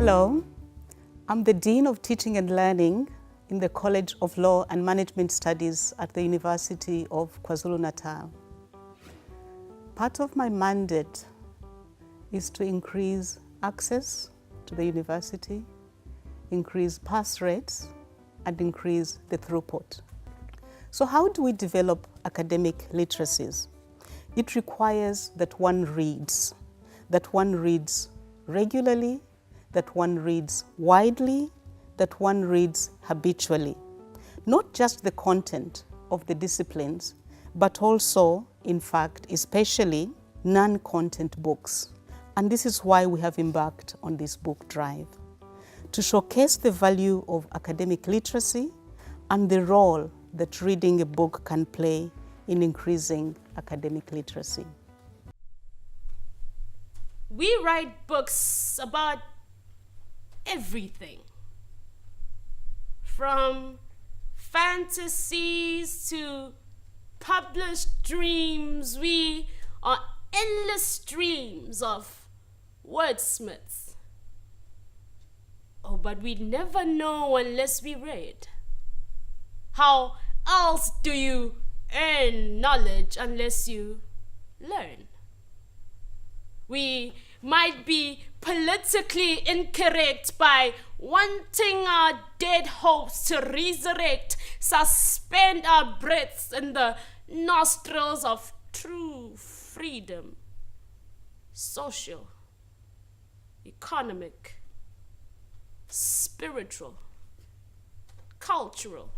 Hello, I'm the Dean of Teaching and Learning in the College of Law and Management Studies at the University of KwaZulu-Natal. Part of my mandate is to increase access to the university, increase pass rates, and increase the throughput. So how do we develop academic literacies? It requires that one reads regularly, that one reads widely, that one reads habitually. Not just the content of the disciplines, but also, in fact, especially non-content books. And this is why we have embarked on this book drive, to showcase the value of academic literacy and the role that reading a book can play in increasing academic literacy. We write books about everything, from fantasies to published dreams. We are endless streams of wordsmiths. Oh, but we never know unless we read. How else do you earn knowledge unless you learn? We might be politically incorrect by wanting our dead hopes to resurrect, suspend our breaths in the nostrils of true freedom, social, economic, spiritual, cultural.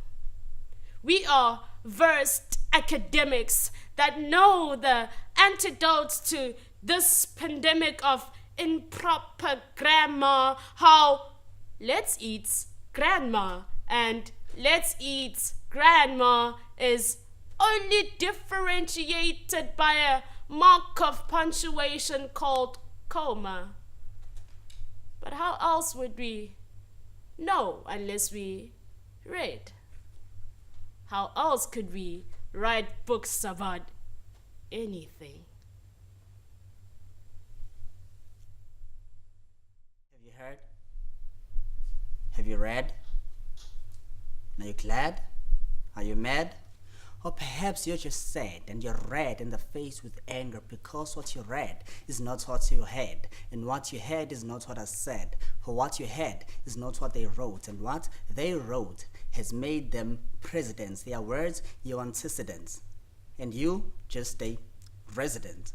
We are versed academics that know the antidotes to this pandemic of improper grammar, how let's eat grandma and let's eat grandma is only differentiated by a mark of punctuation called comma. But how else would we know unless we read? How else could we write books about anything? Have you heard? Have you read? Are you glad? Are you mad? Or perhaps you're just sad and you're red in the face with anger because what you read is not what you heard, and what you heard is not what I said. For what you heard is not what they wrote, and what they wrote has made them presidents. Their words, your antecedents, and you just a resident.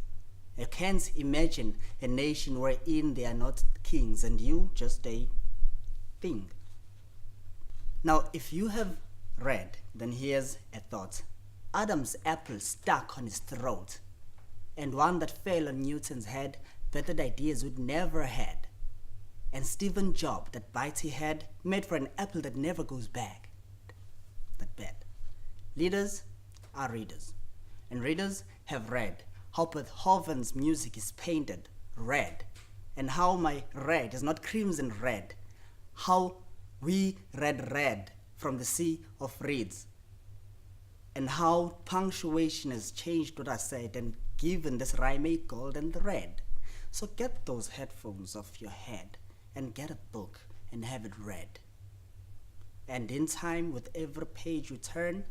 You can't imagine a nation wherein they are not kings and you just a thing. Now, if you have read, then here's a thought. Adam's apple stuck on his throat, and one that fell on Newton's head, bettered ideas we'd never had. And Stephen Jobs, that bite he had, made for an apple that never goes back. That bad. Leaders are readers, and readers have read how Beethoven's music is painted red, and how my red is not crimson red, how we read red from the sea of reeds, and how punctuation has changed what I said and given this rhyme a golden thread. So get those headphones off your head and get a book and have it read. And in time, with every page you turn,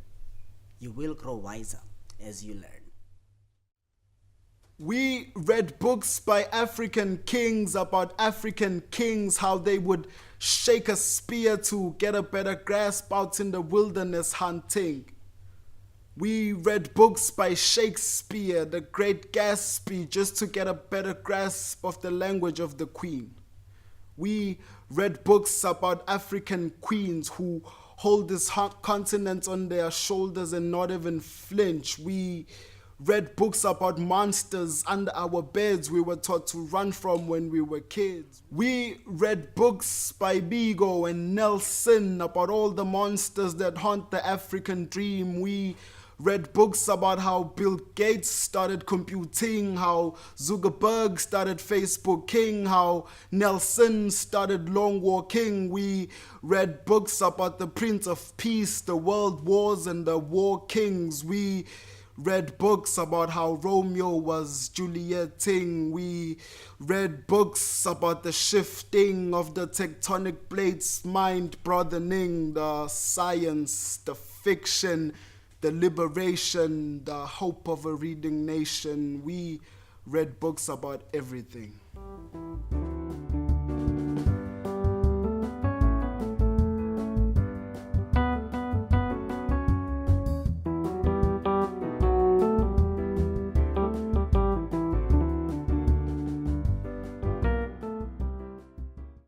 you will grow wiser as you learn. We read books by African kings about African kings, how they would shake a spear to get a better grasp out in the wilderness hunting. We read books by Shakespeare, the Great Gatsby, just to get a better grasp of the language of the Queen. We read books about African queens who hold this continent on their shoulders and not even flinch. We read books about monsters under our beds we were taught to run from when we were kids. We read books by Biko and Nelson about all the monsters that haunt the African dream. We read books about how Bill Gates started computing, how Zuckerberg started Facebooking, how Nelson started long walking. We read books about the Prince of Peace, the world wars, and the war kings. We read books about how Romeo was Julietting. We read books about the shifting of the tectonic plates, mind broadening, the science, the fiction, the liberation, the hope of a reading nation. We read books about everything.